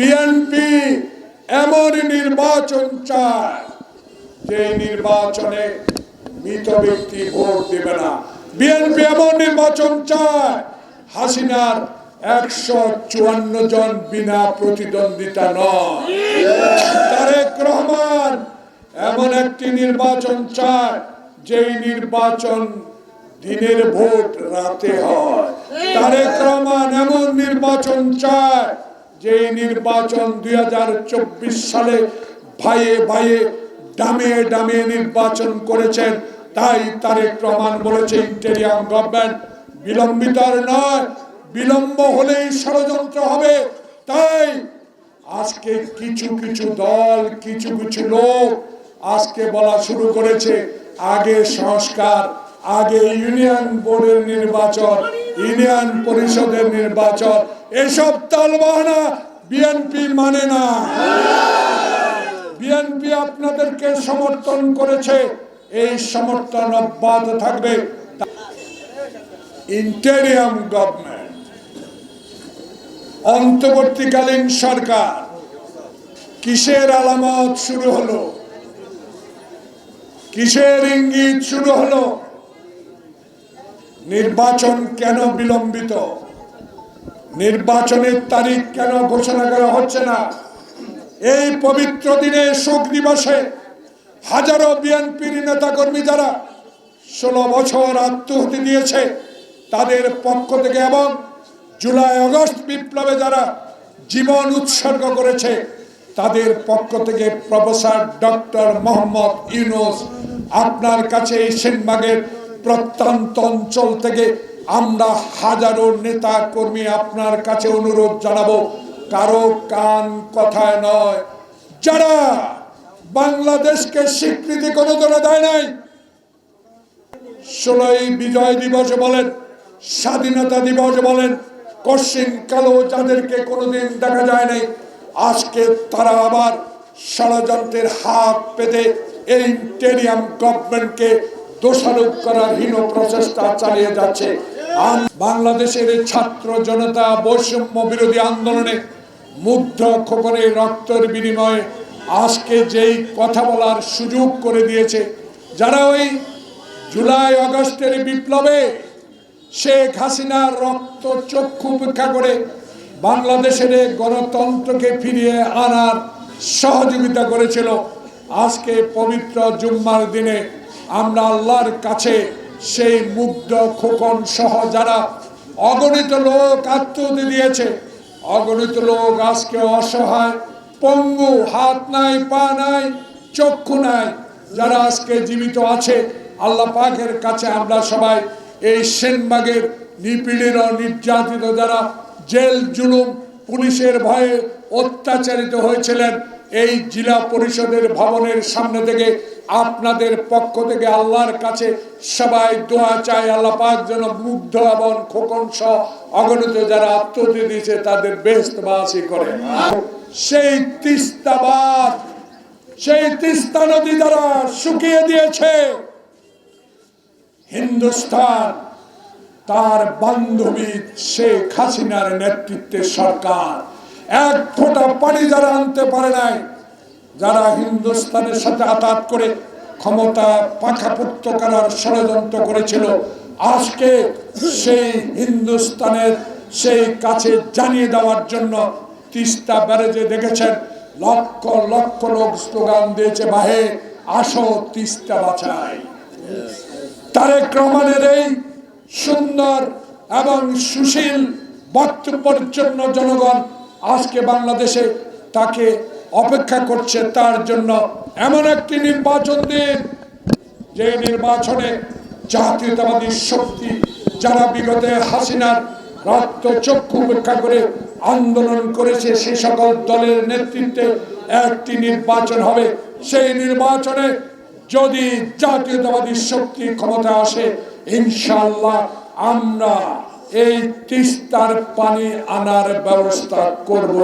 BNP এমন নির্বাচন চায় যে নির্বাচনে মৃত ব্যক্তি ভোট দেবে না। বিএনপি এমন নির্বাচন চায় হাসিনার 154 জন বিনা প্রতিদ্বন্দ্বিতা নয়। তারেক রহমান এমন একটি নির্বাচন চায় যেই নির্বাচন দিনের ভোট রাতে হয়। তারেক রহমান এমন নির্বাচন চায় যে নির্বাচন 2024 সালে ভাইয়ে ভাইয়ে ডামে ডামে নির্বাচন করেছেন। তাই তারেক রহমান বলেছে ইন্টেরিয়াম গভর্নমেন্ট বিলম্বিত আর নয়, বিলম্ব হলেই ষড়যন্ত্র হবে। তাই আজকে কিছু কিছু দল কিছু কিছু লোক আজকে বলা শুরু করেছে আগে সংস্কার, আগে ইউনিয়ন বোর্ডের নির্বাচন, ইউনিয়ন পরিষদের নির্বাচন। এসব তালবাহানা বিএনপি মানে না। বিএনপি আপনাদেরকে সমর্থন করেছে, এই সমর্থন অব্যাহত থাকবে। ইন্টেরিয়াম গভর্নমেন্ট, অন্তর্বর্তীকালীন সরকার, কিসের আলামত শুরু হলো, কিসের ইঙ্গিত শুরু হলো? নির্বাচন কেন বিলম্বিত? নির্বাচনের তারিখ কেন ঘোষণা করা হচ্ছে না? এই পবিত্র দিনে শোক দিবসে হাজারো বিএনপির নেতাকর্মী যারা 16 বছর আত্মহতি দিয়েছে তাদের পক্ষ থেকে এবং জুলাই আগস্ট বিপ্লবে যারা জীবন উৎসর্গ করেছে তাদের পক্ষ থেকে প্রফেসর ডক্টর মোহাম্মদ ইউনূস আপনার কাছে এই সেনবাগের প্রত্যন্ত অঞ্চল থেকে আমরা হাজারো নেতা কর্মী আপনার কাছে অনুরোধ জানাবো, কারো কান কথায় নয়, যারা বাংলাদেশকে স্বীকৃতি কোনোদিনও দেয় নাই, 16ই বিজয় দিবস বলেন, স্বাধীনতা দিবস বলেন, কশিন কালো যাদেরকে কোনোদিন দেখা যায় নাই, আজকে তারা আবার ষড়যন্ত্রের হাত পেতে এই ইন্টেরিয়াম গভর্নমেন্টকে দোষারোপ করার হীন প্রচেষ্টা চালিয়ে যাচ্ছে। বাংলাদেশের ছাত্র জনতা বৈষম্য বিরোধী আন্দোলনে মুগ্ধ খোকনের রক্তের বিনিময়ে আজকে যেই কথা বলার সুযোগ করে দিয়েছে, যারা ওই জুলাই আগস্টের বিপ্লবে শেখ হাসিনার রক্ত চক্ষু উপেক্ষা করে বাংলাদেশের গণতন্ত্রকে ফিরিয়ে আনার সহযোগিতা করেছিল, আজকে পবিত্র জুম্মার দিনে আমরা আল্লাহর কাছে সেই মুগ্ধ খোকন সহ যারা অগণিত লোক আত্মহতি দিয়েছে, অগণিত লোক আজকে অসহায় পঙ্গু, হাত নাই পা নাই চক্ষু নাই, যারা আজকে জীবিত আছে, আল্লাহ পাকের কাছে আমরা সবাই এই সেনবাগের নিপীড়িত নির্যাতিত যারা জেল জুলুম পুলিশের ভয়ে অত্যাচারিত হয়েছিলেন, এই জেলা পরিষদের ভবনের সামনে থেকে আপনাদের পক্ষ থেকে আল্লাহর কাছে সবাই দোয়া চাই, আল্লাহ পাক যেন মুগ্ধ এবং খোকন সহ অগণিত যারা আত্মহতি দিয়েছে তাদের বেহেশতবাসী করে। সেই তিস্তাবাদ, সেই তিস্তা নদী যারা শুকিয়ে দিয়েছে, হিন্দুস্তান তার বান্ধবী শেখ হাসিনার নেতৃত্বে সরকার এক ফোঁটা পানি যারা আনতে পারে নাই, যারা হিন্দুস্তানের সাথে আঘাত করে ক্ষমতা পাকাপোক্ত করার ষড়যন্ত্র করেছিল, আজকে সেই হিন্দুস্তানের সেই কাছে জানিয়ে দেওয়ার জন্য তিস্তা ব্যারেজে দেখেছেন লক্ষ লক্ষ লোক স্লোগান দিয়েছে, বাহে আসো তিস্তা বাঁচাই। তারেক রহমানের এই সুন্দর এবং সুশীল বক্তব্যের জন্য জনগণ আজকে বাংলাদেশে তাকে অপেক্ষা করছে। তার জন্য এমন একটি নির্বাচন দিন যে নির্বাচনে জাতীয়তাবাদী শক্তি যারা বিগত হাসিনার রক্ত চক্ষু উপেক্ষা করে আন্দোলন করেছে সে সকল দলের নেতৃত্বে একটি নির্বাচন হবে। সেই নির্বাচনে যদি জাতীয়তাবাদী শক্তি ক্ষমতা আসে, ইনশাআল্লাহ আমরা এই তিস্তার পানি আনার ব্যবস্থা করব।